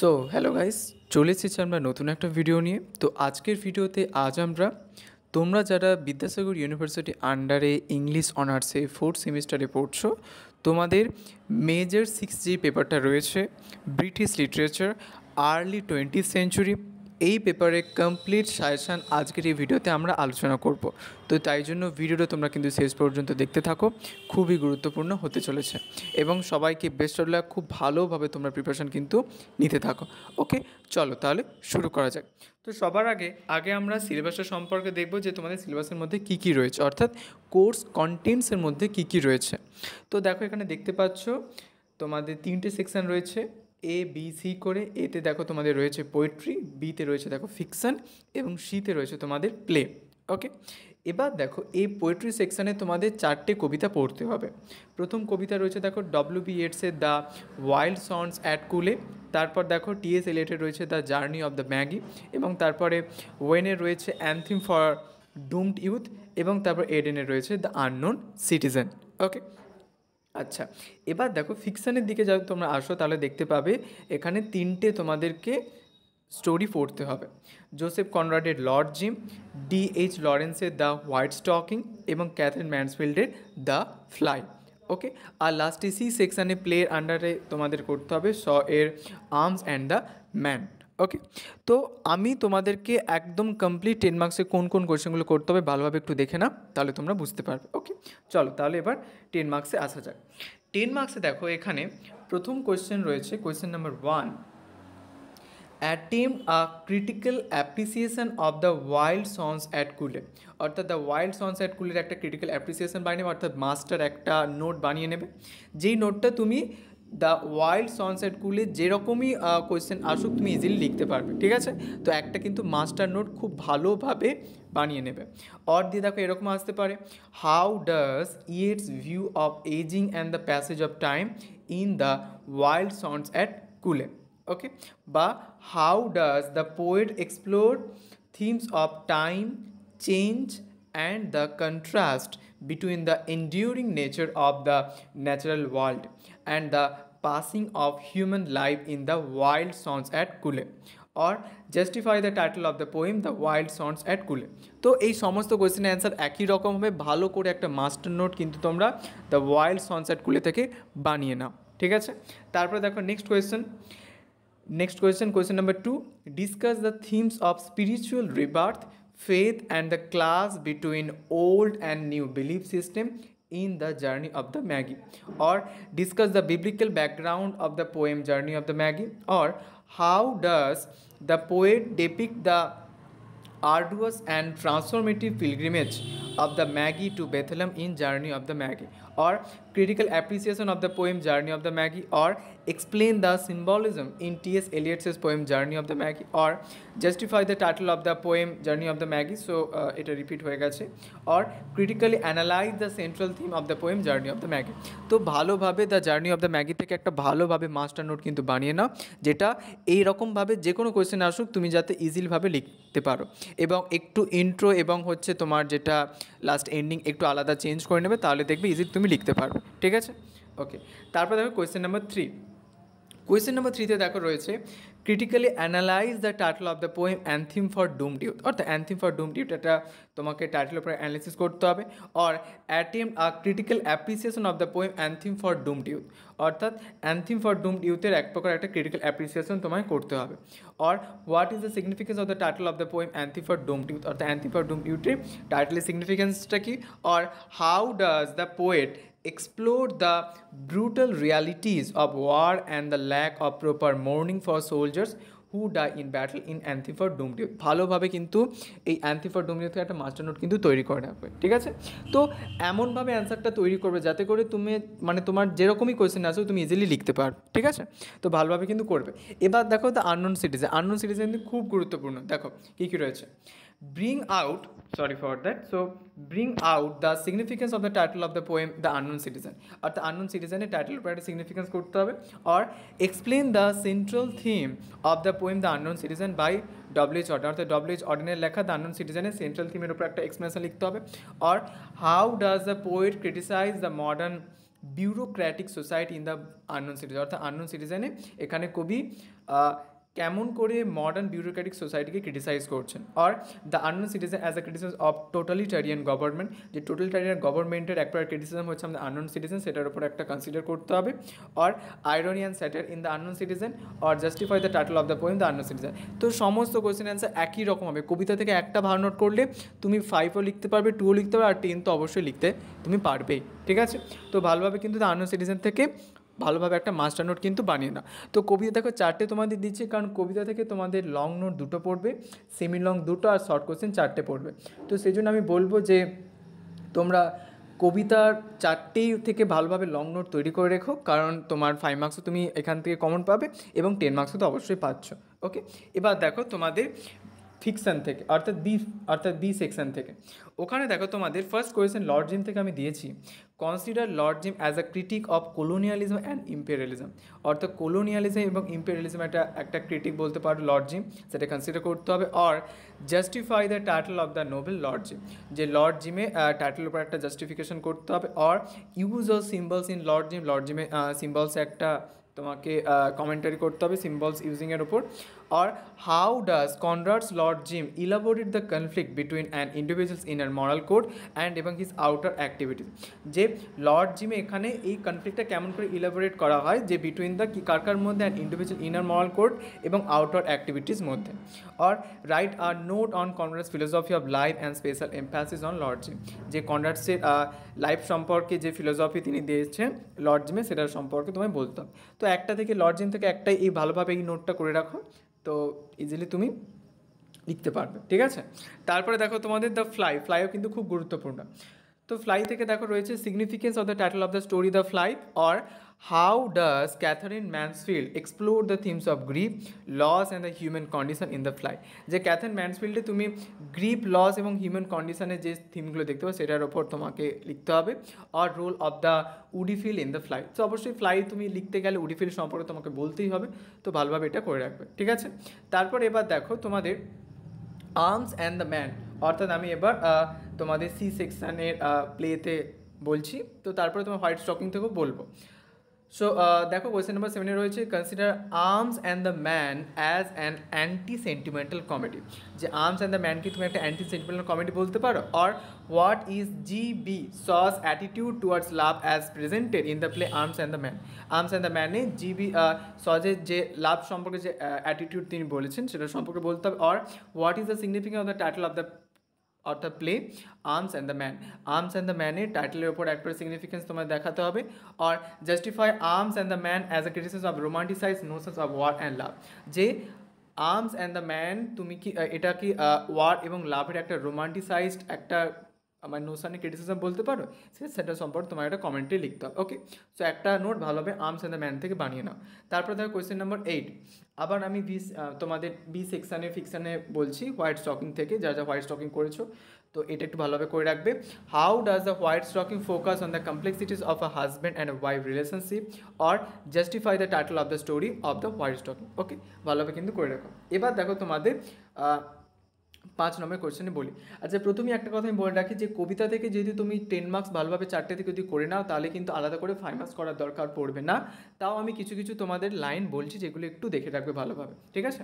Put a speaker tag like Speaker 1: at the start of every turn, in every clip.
Speaker 1: So hello guys, চলে এসেছি আমরা নতুন একটা ভিডিও নিয়ে। তো আজকের ভিডিওতে আমরা তোমরা যারা বিদ্যাসাগর ইউনিভার্সিটি আন্ডারে ইংলিশ অনার্সে ফোর্থ সেমিস্টারে পড়ছো, তোমাদের মেজর 6 যে পেপারটা রয়েছে British literature early 20th century, এই পেপারে কমপ্লিট সাজেশান আজকের এই ভিডিওতে আমরা আলোচনা করব। তো তাই জন্য ভিডিওটা তোমরা কিন্তু শেষ পর্যন্ত দেখতে থাকো, খুবই গুরুত্বপূর্ণ হতে চলেছে এবং সবাইকে বেস্ট অফ লাক, খুব ভালোভাবে তোমরা প্রিপারেশান কিন্তু নিতে থাকো। ওকে, চলো তাহলে শুরু করা যাক। তো সবার আগে আমরা সিলেবাসের সম্পর্কে দেখব যে তোমাদের সিলেবাসের মধ্যে কী কী রয়েছে, অর্থাৎ কোর্স কন্টেন্টসের মধ্যে কী কী রয়েছে। তো দেখো এখানে দেখতে পাচ্ছ তোমাদের 3টে সেকশন রয়েছে, এ বি সি করে। এতে দেখো তোমাদের রয়েছে পোয়েট্রি, বিতে রয়েছে দেখো ফিকশন এবং সিতে রয়েছে তোমাদের প্লে। ওকে, এবার দেখো এই পোয়েট্রি সেকশানে তোমাদের 4টে কবিতা পড়তে হবে। প্রথম কবিতা রয়েছে দেখো ডব্লিউ.বি. ইয়েটসের দ্য ওয়াইল্ড সন্স অ্যাট কুলে। তারপর দেখো টি.এস. এলিয়টের রয়েছে the journey of the Maggi, এবং তারপরে ওয়েনের রয়েছে অ্যান্থিম ফর ডুমড ইউথ, এবং তারপর এডেনের রয়েছে দ্য আননোন সিটিজেন। ওকে, আচ্ছা, এবার দেখো ফিকশানের দিকে যদি তোমরা আসো তাহলে দেখতে পাবে এখানে 3টে তোমাদেরকে স্টোরি পড়তে হবে। জোসেফ কনরাডের লর্ড জিম, ডি.এইচ. লরেন্সের দ্য হোয়াইট স্টকিং, এবং ক্যাথরিন ম্যানসফিল্ডের দ্য ফ্লাই। ওকে, আর লাস্টে সি সেকশানে প্লের আন্ডারে তোমাদের করতে হবে শ এর আর্মস অ্যান্ড দ্য ম্যান। ওকে, তো আমি তোমাদেরকে একদম কমপ্লিট 10 মার্কসে কোন কোন কোয়েশ্চেনগুলো করতে হবে ভালোভাবে একটু দেখে নাও, তাহলে তোমরা বুঝতে পারবে। ওকে, চলো তাহলে এবার 10 মার্কসে আসা যাক। 10 মার্কসে দেখো এখানে প্রথম কোয়েশ্চেন রয়েছে, question number 1, attempt a critical appreciation of the wild songs at কুলে। অর্থাৎ দ্য ওয়াইল্ড সন্স অ্যাট কুলের একটা ক্রিটিক্যাল অ্যাপ্রিসিয়েশন বানিয়ে নেবে, অর্থাৎ মাস্টার একটা নোট বানিয়ে নেবে, যেই নোটটা তুমি দ্য ওয়াইল্ড সন্স অ্যাট কুলে যেরকমই কোয়েশ্চেন আসুক তুমি ইজিলি লিখতে পারবে। ঠিক আছে, তো একটা কিন্তু মাস্টার নোট খুব ভালোভাবে বানিয়ে নেবে। অর দিয়ে দেখো এরকম আসতে পারে, how does Yeats view of ageing and the passage of time in the wild swans at Coole. Okay, বা how does the poet explore themes of time, change and the contrast between the enduring nature of the natural world and the passing of human life in the wild songs at Kule, or justify the title of the poem the wild songs at Kule। তো এই সমস্ত কোয়েশ্চেনের answer একই রকম হবে, ভালো করে একটা master note কিন্তু তোমরা দ্য ওয়াইল্ড সন্স অ্যাট কুলে থেকে বানিয়ে নাও। ঠিক আছে, তারপরে দেখো next question number 2, discuss the themes of spiritual rebirth, faith and the clash between old and new belief system in the journey of the Magi, or discuss the biblical background of the poem journey of the Magi, or how does the poet depict the arduous and transformative pilgrimage of the Magi to Bethlehem in Journey of the Magi, or critical appreciation of the poem Journey of the Magi, or explain the symbolism in T.S. Eliot's poem Journey of the Magi, or justify the title of the poem Journey of the Magi, so এটা repeat হয়ে গেছে, or critically analyze the central theme of the poem Journey of the Magi। তো ভালোভাবে the journey of the Maggi থেকে একটা ভালোভাবে master note কিন্তু বানিয়ে নাও, যেটা এইরকমভাবে যে কোনো কোয়েশ্চেন আসুক তুমি যাতে ইজিলিভাবে লিখতে পারো, এবং একটু ইন্ট্রো এবং হচ্ছে তোমার যেটা লাস্ট এন্ডিং একটু আলাদা চেঞ্জ করে নেবে, তাহলে দেখবে ইজি তুমি লিখতে পারবে। ঠিক আছে, ওকে, তারপর দেখো কোয়েশ্চেন নাম্বার 3। কোয়েশ্চেন নাম্বার 3তে দেখো রয়েছে critically analyse the title of the poem anthem for doomed youth, অর্থাৎ অ্যান্থিম ফর ডুমড ইউথ এটা তোমাকে টাইটেলের উপরে অ্যানালিসিস করতে হবে, or attempt a critical appreciation of the poem anthem for doomed youth, অর্থাৎ anthem for doomed ইউথের এক প্রকার একটা ক্রিটিক্যাল অ্যাপ্রিসিয়েশন তোমায় করতে হবে, or what is the significance of the title of the poem anthem for doomed youth, অর্থাৎ anthem for doomed ইউথের টাইটেলের সিগনিফিকেন্সটা কি, or how does the poet explore the brutal realities of war and the lack of proper mourning for soldiers who die in battle in Anthem for Doomed Youth। ভালোভাবে কিন্তু এই Anthem for Doomed Youth একটা master note কিন্তু তৈরি করে রাখবে। ঠিক আছে, তো এমনভাবে অ্যান্সারটা তৈরি করবে যাতে করে তুমি মানে তোমার যেরকমই কোয়েশ্চেন আসো তুমি ইজিলি লিখতে পারবে। ঠিক আছে, তো ভালোভাবে কিন্তু করবে। এবার দেখো দ্য আননোন সিটিজেন কিন্তু খুব গুরুত্বপূর্ণ। দেখো কী কী রয়েছে, bring out the significance of the title of the poem the unknown citizen, or the unknown citizen এর টাইটেল উপরে একটা সিগনিফিকেন্স করতে হবে, or explain the central theme of the poem the unknown citizen by W.H. Auden, অর্থাৎ W.H. Auden's লেখা the unknown citizen এর central থিমের উপর একটা এক্সপ্লেনেশন লিখতে হবে, or how does the poet criticize the modern bureaucratic society in the unknown citizen, অর্থাৎ unknown সিটিজেনে এখানে কবি কেমন করে মডার্ন বিউরোক্রেটিক সোসাইটিকে ক্রিটিসাইজ করছেন। Are the unknown citizen as a criticism of totalitarian government, যে টোটালিটারিয়ান গভর্নমেন্টের একটা ক্রিটিসিজম হচ্ছে আমাদের আননোন সিটিজেন, সেটার উপর একটা কনসিডার করতে হবে। আর irony and satire in the unknown Citizen or justify the title of the poem the unknown Citizen. তো সমস্ত কোয়েশ্চেন অ্যান্সার একই রকম হবে। কবিতা থেকে একটা ভালো নোট করলে তুমি 5ও লিখতে পারবে, 2ও লিখতে পারবে, আর 10 তো অবশ্যই লিখতে তুমি পারবেই, ঠিক আছে। তো ভালোভাবে কিন্তু দ্য আননোন সিটিজেন থেকে ভালোভাবে একটা মাস্টার নোট কিন্তু বানিয়ে নাও। তো কবিতা দেখো 4টে তোমাদের দিচ্ছে, কারণ কবিতা থেকে তোমাদের লং নোট 2টো পড়বে, সেমি লং 2টো, আর শর্ট কোশ্চেন 4টে পড়বে। তো সেই জন্য আমি বলবো যে তোমরা কবিতার 4টেই থেকে ভালোভাবে লং নোট তৈরি করে রেখো, কারণ তোমার 5 মার্কসও তুমি এখান থেকে কমন পাবে এবং 10 মার্কসও তো অবশ্যই পাচ্ছ। ওকে, এবার দেখো তোমাদের ফিকশন থেকে, অর্থাৎ বি সেকশন থেকে, ওখানে দেখো তোমাদের ফার্স্ট কোয়েশ্চেন লর্ড জিম থেকে আমি দিয়েছি, consider Lord Jim as a critic of colonialism and imperialism. অর্থাৎ কোলোনিয়ালিজম এবং ইম্পেরিয়ালিজম একটা ক্রিটিক বলতে পারো লর্ড জিম, সেটা কনসিডার করতে হবে। আর justify the title of the novel Lord Jim, যে লর্ড জিমে টাইটেলের উপর একটা জাস্টিফিকেশন করতে হবে। আর use of symbols in Lord জিমে সিম্বলস একটা তোমাকে কমেন্টারি করতে হবে সিম্বলস ইউজিংয়ের ওপর। আর how does Conrad's Lord Jim elaborate the conflict between an individual's inner moral code and এবং হিজ আউটার অ্যাক্টিভিটিস, যে লর্ড জিমে এখানে এই কনফ্লিক্টটা কেমন করে ইলাবোরেট করা হয়, যে বিটুইন দ্য কার মধ্যে an individual inner moral code এবং আউটার অ্যাক্টিভিটিস মধ্যে। আর রাইট আর note on Conrad's philosophy of life and special emphasis on Lord Jim, যে কনরাডসের লাইফ সম্পর্কে যে ফিলোসফি তিনি দিয়েছেন লর্ড জিমে, সেটার সম্পর্কে তোমায় বলতে হবে। তো একটা থেকে লর্ড জিম থেকে একটাই এই ভালোভাবে এই নোটটা করে রাখো, তো ইজিলি তুমি লিখতে পারবে, ঠিক আছে। তারপরে দেখো তোমাদের দ্য ফ্লাইও কিন্তু খুব গুরুত্বপূর্ণ। তো ফ্লাই থেকে দেখো রয়েছে significance of the title of the story the fly, or how does Katherine Mansfield explore the themes of grief, loss and the human condition in the fly, যে ক্যাথারিন ম্যানসফিল্ডে তুমি গ্রিফ, লস এবং human কন্ডিশনের যে থিমগুলো দেখতে পাবে সেটার ওপর তোমাকে লিখতে হবে। আর role of the Woodifield in the Fly, তো অবশ্যই ফ্লাই তুমি লিখতে গেলে উডিফিল সম্পর্কে তোমাকে বলতেই হবে, তো ভালোভাবে এটা করে রাখবে, ঠিক আছে। তারপর এবার দেখো তোমাদের আর্মস অ্যান্ড দ্য ম্যান, অর্থাৎ আমি এবার তোমাদের সি সেকশানের প্লেতে বলছি, তো তারপরে তোমার হোয়াইট স্টকিং থেকেও বলবো। সো দেখো কোয়েশ্চেন নাম্বার 7 রয়েছে, consider Arms and the Man as an anti sentimental comedy, যে আর্মস অ্যান্ড দ্য ম্যানকে তুমি একটা অ্যান্টি সেন্টিমেন্টাল কমেডি বলতে পারো। আর what is G B Shaw's attitude towards love as presented in the play Arms and the Man, Arms and the ম্যানে G B সজের যে লাভ সম্পর্কে যে অ্যাটিটিউড তিনি বলেছেন সেটা সম্পর্কে বলতে হবে। আর what is the significance of the title of the অর্থাৎ play Arms and the Man, Arms and the ম্যানের টাইটেলের ওপর একটা সিগনিফিকেন্স তোমার দেখাতে হবে। আর justify Arms and the Man as a criticism of romanticise notions of war and love, যে আর্মস অ্যান্ড দ্য ম্যান তুমি কি এটা কি ওয়ার এবং লাভের একটা রোমান্টিসাইজড একটা আমার নোশানে ক্রিটিসিজম বলতে পারো, সেটা সম্পর্কে তোমার একটা কমেন্টে লিখতে হবে। ওকে, সো একটা নোট ভালোভাবে আর্মস অ্যান্ড দ্য ম্যান থেকে বানিয়ে নাও। তারপর দেখো কোয়েশ্চেন নাম্বার 8, আবার আমি তোমাদের বি সেকশানে ফিকশানে বলছি হোয়াইট স্টকিং থেকে, যা হোয়াইট স্টকিং করেছো তো এটা একটু ভালোভাবে করে রাখবে। How does the White Stocking focus on the complexities of a husband and a wife relationship, or justify the title of the story of the White Stocking. Okay, ভালোভাবে কিন্তু করে রাখো। এবার দেখো তোমাদের 5 নম্বর কোয়েশ্চেনে বলি। আচ্ছা, প্রথমেই একটা কথা আমি বলে রাখি যে কবিতা থেকে যদি তুমি 10 মার্কস ভালোভাবে 4টে থেকে যদি করে নাও তাহলে কিন্তু আলাদা করে 5 মার্কস করার দরকার পড়বে না। তাও আমি কিছু কিছু তোমাদের লাইন বলছি যেগুলো একটু দেখে রাখবে ভালোভাবে, ঠিক আছে।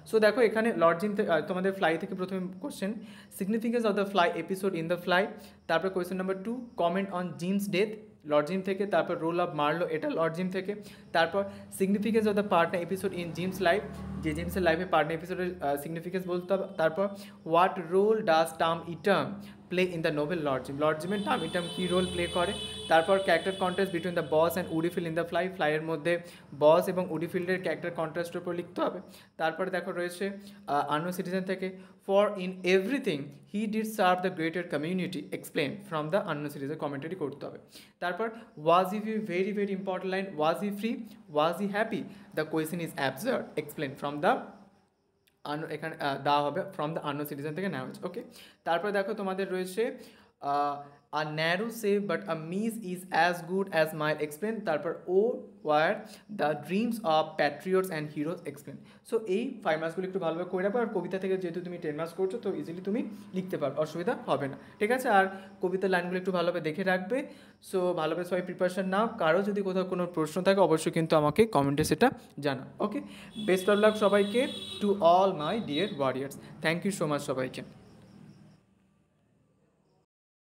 Speaker 1: সো দেখো এখানে লর্ড জিম তোমাদের ফ্লাই থেকে প্রথমে question, significance of the fly episode in the fly. তারপর question number 2, comment on Jim's death, Lord Jim থেকে। তারপর রোল অফ মার্লো, এটা লর্ড জিম থেকে। তারপর significance of the partner episode in Jim's life, যে জেমসের লাইফে পার্টনার এপিসোডের সিগনিফিকেন্স বলতে হবে। তারপর হোয়াট রোল ডাজ টার্ম Itam play in the novel Lord জিমের টার্ম ইটার্ম কী রোল প্লে করে। তারপর character contrast between the boss and Woodifield in the ফ্লাইয়ের মধ্যে বস এবং উডিফিল্ডের ক্যারেক্টার কন্ট্রাস্টের উপর লিখতে হবে। তারপরে দেখো রয়েছে আননোন সিটিজেন থেকে, for in everything he did serve the greater community, explain from the unknown citizen, কমেন্টারি করতে হবে। তারপর was he very very important line, was he free, was he happy, the question is absurd, explain from the এখানে দেওয়া হবে from the unknown citizen থেকে নেওয়া হয়েছে। ওকে, তারপরে দেখো তোমাদের রয়েছে a narrow save but a miss is as good as mile explain তারপর ও war the dreams of patriots and heroes explain. So এই 5 মার্কসগুলো একটু ভালোভাবে করে রাখবো, আর কবিতা থেকে যেহেতু তুমি 10 মার্কস করছো তো ইজিলি তুমি লিখতে পারো, অসুবিধা হবে না, ঠিক আছে। আর কবিতার লাইনগুলো একটু ভালোভাবে দেখে রাখবে। সো ভালোভাবে সবাই প্রিপারেশন নাও, কারো যদি কোথাও কোনো প্রশ্ন থাকে অবশ্যই কিন্তু আমাকে কমেন্টে সেটা জানা। ওকে, বেস্ট অফ লাক সবাইকে, to all my dear warriors. Thank you so much সবাইকে।